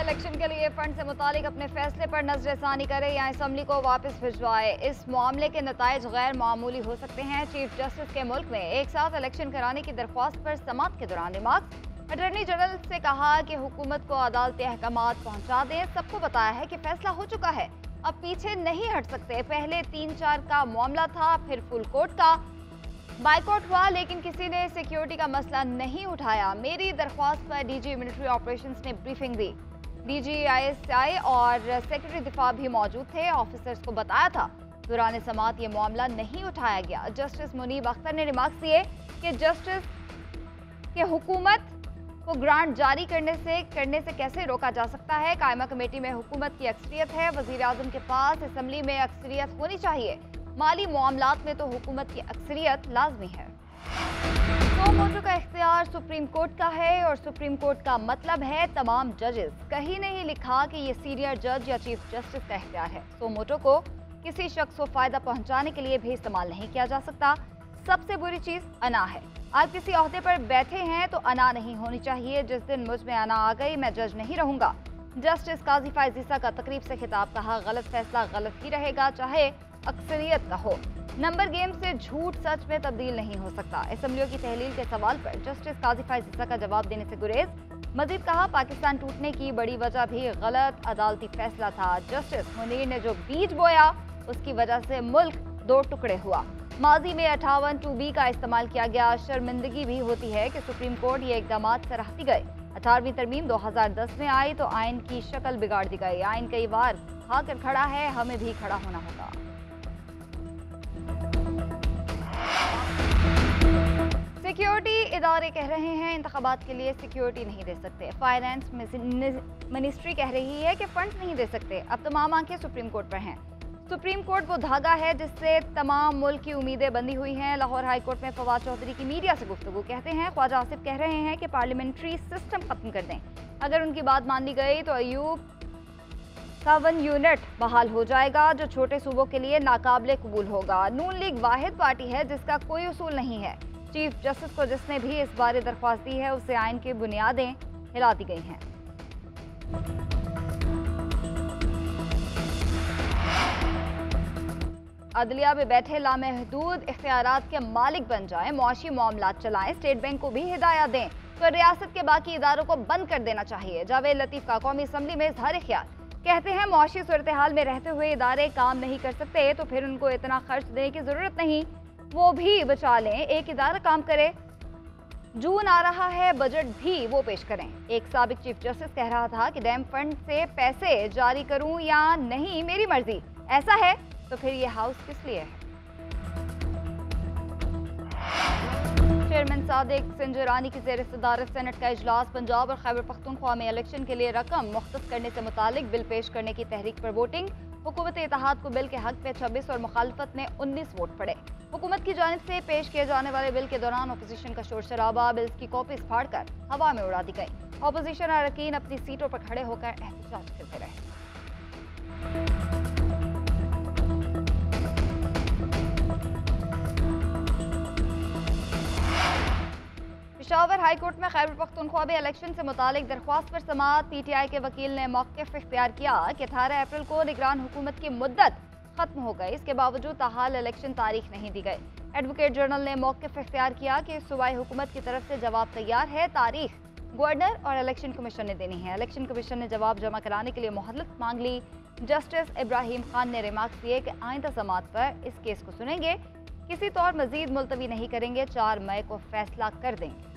Election के लिए fund से मुतालिक अपने फैसले पर नजरसानी करे या असम्बली को वापस भिजवाए। इस मामले के नताइज गैर मामूली हो सकते हैं। चीफ जस्टिस के मुल्क में एक साथ इलेक्शन कराने की दरख्वास्त पर समाअत के दौरान रिमार्क्स। अटॉर्नी जनरल से कहा कि हुकूमत को अदालती अहकामात पहुंचा दें। सबको बताया है कि फैसला हो चुका है, अब पीछे नहीं हट सकते। पहले 3-4 का मामला था, फिर फुल कोर्ट का बाइकआउट हुआ, लेकिन किसी ने सिक्योरिटी का मसला नहीं उठाया। मेरी दरख्वास्त पर डीजी मिलिट्री ऑपरेशंस ने ब्रीफिंग दी। डीजी ISI और सेक्रेटरी दिफा भी मौजूद थे। ऑफिसर्स को बताया था दौरान समाअत ये मामला नहीं उठाया गया। जस्टिस मुनीब अख्तर ने रिमार्क्स दिए कि जस्टिस के हुकूमत को ग्रांट जारी करने से कैसे रोका जा सकता है। कायमा कमेटी में हुकूमत की अक्सरियत है, वजीर आजम के पास असेंबली में अक्सरियत होनी चाहिए। माली मामलात में तो हुकूमत की अक्सरियत लाजमी है। तो मोटो का इख्तियार सुप्रीम कोर्ट का है और सुप्रीम कोर्ट का मतलब है तमाम जजेस। कहीं नहीं लिखा कि ये सीनियर जज या चीफ जस्टिस का इख्तियार है। सो मोटो को किसी शख्स को फायदा पहुंचाने के लिए भी इस्तेमाल नहीं किया जा सकता। सबसे बुरी चीज अना है। आप किसी ओहदे पर बैठे हैं तो अना नहीं होनी चाहिए। जिस दिन मुझ में अना आ गई मैं जज नहीं रहूंगा। जस्टिस काजी फायजीसा का तकरीब से खिताब। कहा गलत फैसला गलत ही रहेगा, चाहे अक्सरियत का हो। नंबर गेम से झूठ सच में तब्दील नहीं हो सकता। असेंबलियों की तहलील के सवाल पर जस्टिस काजी फायजीसा का जवाब देने से गुरेज। मजीद कहा पाकिस्तान टूटने की बड़ी वजह भी गलत अदालती फैसला था। जस्टिस मुनीर ने जो बीज बोया उसकी वजह से मुल्क 2 टुकड़े हुआ। माजी में 58 2B का इस्तेमाल किया गया। शर्मिंदगी भी होती है कि सुप्रीम कोर्ट ये इकदाम सराहती गए। 18वीं तरमीम 2010 में आई तो आइन की शक्ल बिगाड़ दी गई। आइन कई बार खाकर खड़ा है, हमें भी खड़ा होना होगा। सिक्योरिटी इदारे कह रहे हैं इंतखाबात के लिए सिक्योरिटी नहीं दे सकते। फाइनेंस मिनिस्ट्री कह रही है कि फंड नहीं दे सकते। अब तमाम आंखें सुप्रीम कोर्ट पर हैं। सुप्रीम कोर्ट वो धागा है जिससे तमाम मुल्क की उम्मीदें बंधी हुई हैं। लाहौर हाई कोर्ट में फवाद चौधरी की मीडिया से गुफ्तगू। कहते हैं ख्वाजा आसिफ कह रहे हैं कि पार्लियामेंट्री सिस्टम खत्म कर दें। अगर उनकी बात मान ली गई तो अयूब का 1 यूनिट बहाल हो जाएगा, जो छोटे सूबों के लिए नाकाबिले कबूल होगा। नून लीग वाहिद पार्टी है जिसका कोई उसूल नहीं है। चीफ जस्टिस को जिसने भी इस बारे दरख्वास्त दी है उसे आइन की बुनियादें हिला दी गई हैं। अदलिया में बैठे लामहदूद इख्तियारात के मालिक बन जाएं, मुआशी मामलात चलाएं, स्टेट बैंक को भी हिदायत दें तो रियासत के बाकी इदारों को बंद कर देना चाहिए। जावेद लतीफ का कौमी असम्बली में इजहार ख्याल। कहते हैं मुआशी सूरत हाल में रहते हुए इदारे काम नहीं कर सकते तो फिर उनको इतना खर्च देने की जरूरत नहीं, वो भी बचा लें। एक इदारा काम करे, जून आ रहा है, बजट भी वो पेश करें। एक साबिक चीफ जस्टिस कह रहा था कि डैम फंड से पैसे जारी करूं या नहीं मेरी मर्जी। ऐसा है तो फिर ये हाउस किस लिए है? चेयरमैन सादिक सिंजरानी की ज़ेर सदारत सेनेट का इजलास। पंजाब और खैबर पख्तूनख्वा में इलेक्शन के लिए रकम मुख्तस करने से मुतालिक बिल पेश करने की तहरीक पर वोटिंग। हुकूमत इत्तेहाद को बिल के हक पे 26 और मुखालफत में 19 वोट पड़े। हुकूमत की जानिब से पेश किए जाने वाले बिल के दौरान अपोजिशन का शोर शराबा। बिल्स की कॉपीज फाड़कर हवा में उड़ा दी गई। अपोजिशन अरकान अपनी सीटों पर खड़े होकर एहतजाज करते रहे। पेशावर हाई कोर्ट में खैबर पख्तूनख्वा में इलेक्शन से मुतालिक दरख्वास्त पर समाअत। PTI के वकील ने मौक़िफ़ इख्तियार किया कि 18 अप्रैल को निगरान हुकूमत की मुद्दत खत्म हो गई। इसके बावजूद ताहाल इलेक्शन तारीख नहीं दी गई। एडवोकेट जनरल ने मौक़िफ़ इख्तियार किया कि सूबाई हुकूमत की तरफ से जवाब तैयार है, तारीख गवर्नर और इलेक्शन कमीशन ने देनी है। इलेक्शन कमीशन ने जवाब जमा कराने के लिए मोहलत मांग ली। जस्टिस इब्राहिम खान ने रिमार्क्स दिए कि आइंदा समाअत पर इस केस को सुनेंगे, किसी तौर मजीद मुलतवी नहीं करेंगे, 4 मई को फैसला कर देंगे।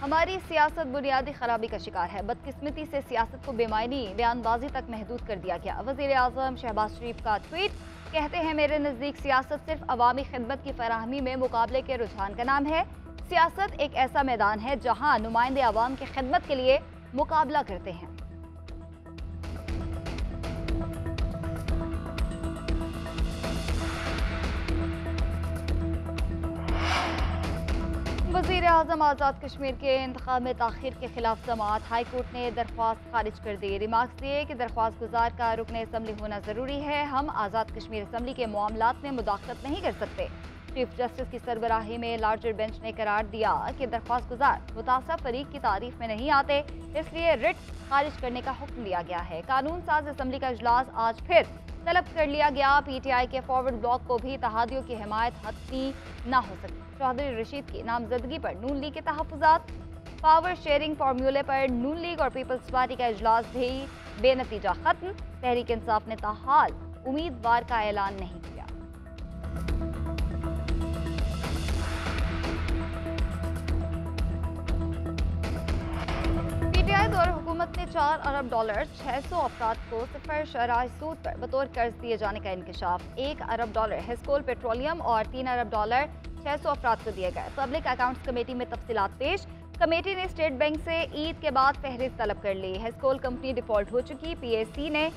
हमारी सियासत बुनियादी खराबी का शिकार है। बदकिस्मती से सियासत को बेमायनी बयानबाजी तक महदूद कर दिया गया। वज़ीर आज़म शहबाज शरीफ का ट्वीट। कहते हैं मेरे नज़दीक सियासत सिर्फ अवामी खिदमत की फराहमी में मुकाबले के रुझान का नाम है। सियासत एक ऐसा मैदान है जहाँ नुमाइंदे अवाम की खिदमत के लिए मुकाबला करते हैं। वज़ीर आज़म आज़ाद कश्मीर के इंतखाब में ताख़ीर के खिलाफ समाअत। हाई कोर्ट ने दरख्वास्त खारिज कर दी। रिमार्क्स दिए कि दरख्वास्त गुजार का रुकन असम्बली होना ज़रूरी है। हम आज़ाद कश्मीर असम्बली के मामलात में मुदाखलत नहीं कर सकते। चीफ जस्टिस की सरबराही में लार्जर बेंच ने करार दिया कि दरख्वास्त गुजार मुतासब फरीक की तारीफ में नहीं आते, इसलिए रिट खारिज करने का हुक्म दिया गया है। कानून साज असम्बली का इजलास आज फिर तलब कर लिया गया। PTI के फॉरवर्ड ब्लॉक को भी तहादियों की हिमायत हतमी न हो सकी। चौधरी रशीद की नामजदगी पर नून लीग के तहफ़्फ़ुज़ात, पावर शेयरिंग फार्मूले पर नून लीग और पीपल्स पार्टी का इजलास भी बेनतीजा खत्म। तहरीक इंसाफ ने ताहाल उम्मीदवार का ऐलान नहीं किया। PTI दौर हुकूमत ने $4 अरब 600 अफराद को 0% सूद पर बतौर कर्ज दिए जाने का इंकशाफ। $1 अरब हिस्कोल पेट्रोलियम और $3 अरब 600 अफराद को दिए गए। पब्लिक अकाउंट्स कमेटी में तफसीलात पेश। कमेटी ने स्टेट बैंक से ईद के बाद फहरिस्त तलब कर ली। हेस्कोल कंपनी डिफॉल्ट हो चुकी। PAC ने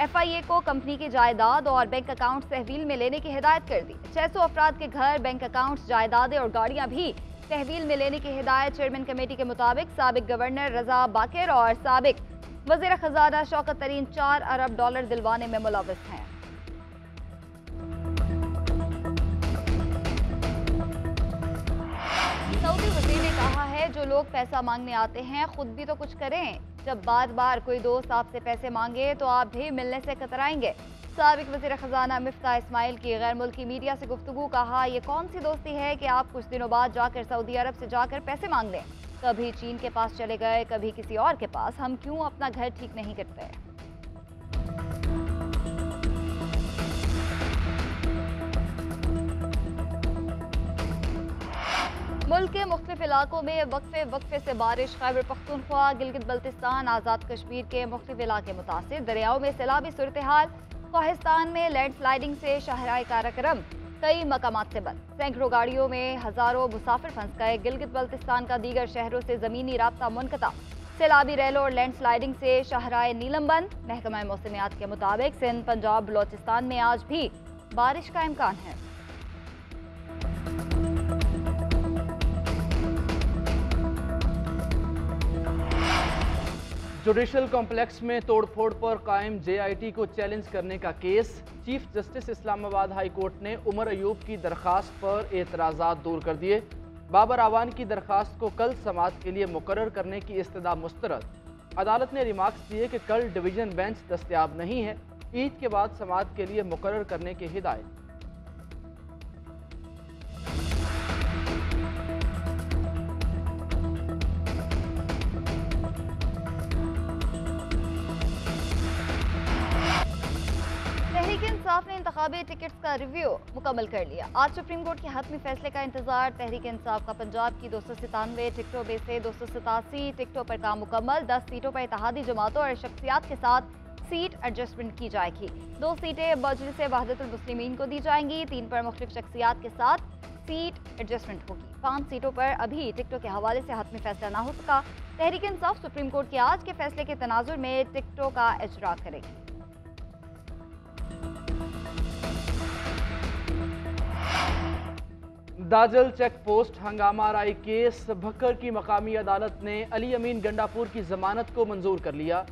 FIA को कंपनी की जायदाद और बैंक अकाउंट तहवील में लेने की हिदायत कर दी। 600 अफराद के घर, बैंक अकाउंट्स, जायदादें और गाड़ियां भी तहवील में लेने की हिदायत। चेयरमैन कमेटी के मुताबिक साबिक गवर्नर रजा बाकिर और साबिक वज़ीर खजाना शौकत तरीन $4 अरब दिलवाने में मुलव्वस हैं। सऊदी वज़ीर ने कहा है, जो लोग पैसा मांगने आते हैं खुद भी तो कुछ करें। जब बार बार कोई दोस्त आपसे पैसे मांगे तो आप भी मिलने से कतराएंगे। साबिक वज़ीर खजाना मिफ्ता इस्माइल की गैर मुल्की मीडिया से गुफ्तगू। कहा, ये कौन सी दोस्ती है कि आप कुछ दिनों बाद जाकर सऊदी अरब से जाकर पैसे मांग लें। कभी चीन के पास चले गए, कभी किसी और के पास। हम क्यों अपना घर ठीक नहीं करते। मुल्क के मुख्तलिफ इलाकों में वक्फे से बारिश। खैबर पख्तूनख्वा, गिलगित बल्तिस्तान, आज़ाद कश्मीर के मुख्तलिफ इलाके मुतासिर। दरियाओं में सैलाबी सूरत हाल। कोहिस्तान में लैंडस्लाइडिंग से शाहराह काराकरम कई मकामात से बंद। सैकड़ों गाड़ियों में हजारों मुसाफिर फंस गए। गिलगित बल्तिस्तान का दीगर शहरों से ज़मीनी राब्ता मुनक़ता। सैलाबी रैलों और लैंडस्लाइडिंग से शाहराह नीलम बंद। महकमा मौसमियात के मुताबिक सिंध, पंजाब, बलोचिस्तान में आज भी बारिश का इम्कान है। जुडिशल कॉम्प्लेक्स में तोड़फोड़ पर कायम JIT को चैलेंज करने का case. Chief justice Islamabad high court ने उमर अयूब की दरखास्त पर एतराज़ात दूर कर दिए। बाबर आवान की दरखास्त को कल समाअत के लिए मुकर्रर करने की इस्तदा मुस्तरद। अदालत ने रिमार्क्स दिए कि कल डिवीजन बेंच दस्तयाब नहीं है। ईद के बाद समाअत के लिए मुकर्रर करने की हिदायत। तहरीक इंसाफ ने इंतखाबी टिकट्स का रिव्यू मुकम्मल कर लिया। आज सुप्रीम कोर्ट के हतमी फैसले का इंतजार। तहरीक इंसाफ का पंजाब की 297 टिकटों में से 287 टिकटों पर काम मुकम्मल। 10 सीटों पर इत्तेहादी जमातों और शख्सियात के साथ सीट एडजस्टमेंट की जाएगी। 2 सीटें मजलिस वहदतुल मुस्लिमीन को दी जाएंगी। 3 पर मुख्तलिफ शख्सियात के साथ सीट एडजस्टमेंट होगी। 5 सीटों पर अभी टिकटों के हवाले से हतमी फैसला ना हो सका। तहरीक इंसाफ सुप्रीम कोर्ट के आज के फैसले के तनाजुर में टिकटों का इजरा करेगी। दाजल चेक पोस्ट हंगामा आरई केस। भक्कर की मकामी अदालत ने अली अमीन गंडापुर की जमानत को मंजूर कर लिया।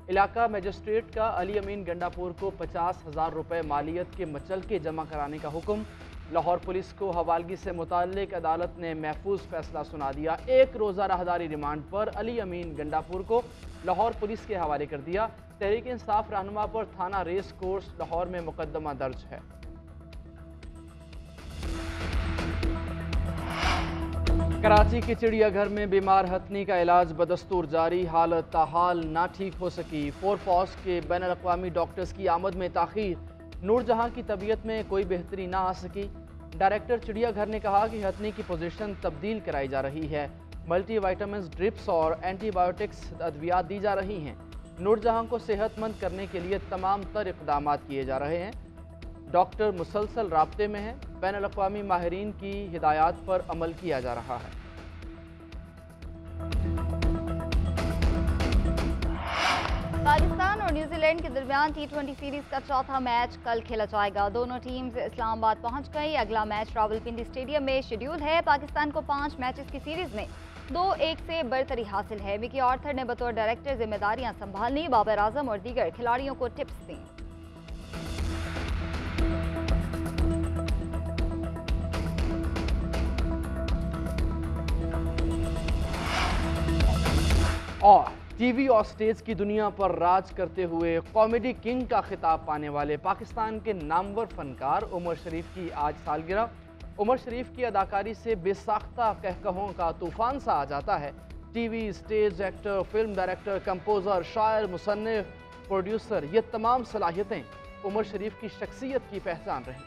इलाका मजिस्ट्रेट का अली अमीन गंडापुर को 50,000 रुपये मालियत के मचलके जमा कराने का हुक्म। लाहौर पुलिस को हवालगी से मुताल्लिक अदालत ने महफूज फैसला सुना दिया। 1 रोज़ा राहदारी रिमांड पर अली अमीन गंडापुर को लाहौर पुलिस के हवाले कर दिया। तहरीक इंसाफ रहनुमा पर थाना रेस कोर्स लाहौर में मुकदमा दर्ज है। कराची के चिड़ियाघर में बीमार हथनी का इलाज बदस्तूर जारी। हालत ताहाल ना ठीक हो सकी। फोरफॉस के बैनुल अक़वामी डॉक्टर्स की आमद में ताख़ीर। नूरजहां की तबीयत में कोई बेहतरी ना आ सकी। डायरेक्टर चिड़ियाघर ने कहा कि हथनी की पोजीशन तब्दील कराई जा रही है। मल्टीविटामिन ड्रिप्स और एंटीबायोटिक्स अद्वियात दी जा रही हैं। नूरजहां को सेहतमंद करने के लिए तमाम तर इक़दाम किए जा रहे हैं। डॉक्टर मुसलसल राब्ते में हैं। बैनुल अक़वामी माहिरीन की हिदायत पर अमल किया जा रहा है। पाकिस्तान और न्यूजीलैंड के दरमियान T20 सीरीज का चौथा मैच कल खेला जाएगा। दोनों टीम्स इस्लामाबाद पहुंच गई। अगला मैच रावलपिंडी स्टेडियम में शेड्यूल है। पाकिस्तान को 5 मैचेस की सीरीज में 2-1 से बरतरी हासिल है। मिकी आर्थर ने बतौर डायरेक्टर जिम्मेदारियां संभालनी। बाबर आजम और दीगर खिलाड़ियों को टिप्स दी। और टीवी और स्टेज की दुनिया पर राज करते हुए कॉमेडी किंग का खिताब पाने वाले पाकिस्तान के नामवर फनकार उमर शरीफ की आज सालगिरह। उमर शरीफ की अदाकारी से बेसाख्ता कहकहों का तूफान सा आ जाता है। TV, stage actor, film director, composer, शायर, मुसन्निफ, प्रोड्यूसर, ये तमाम सलाहियतें उमर शरीफ की शख्सियत की पहचान रहीं।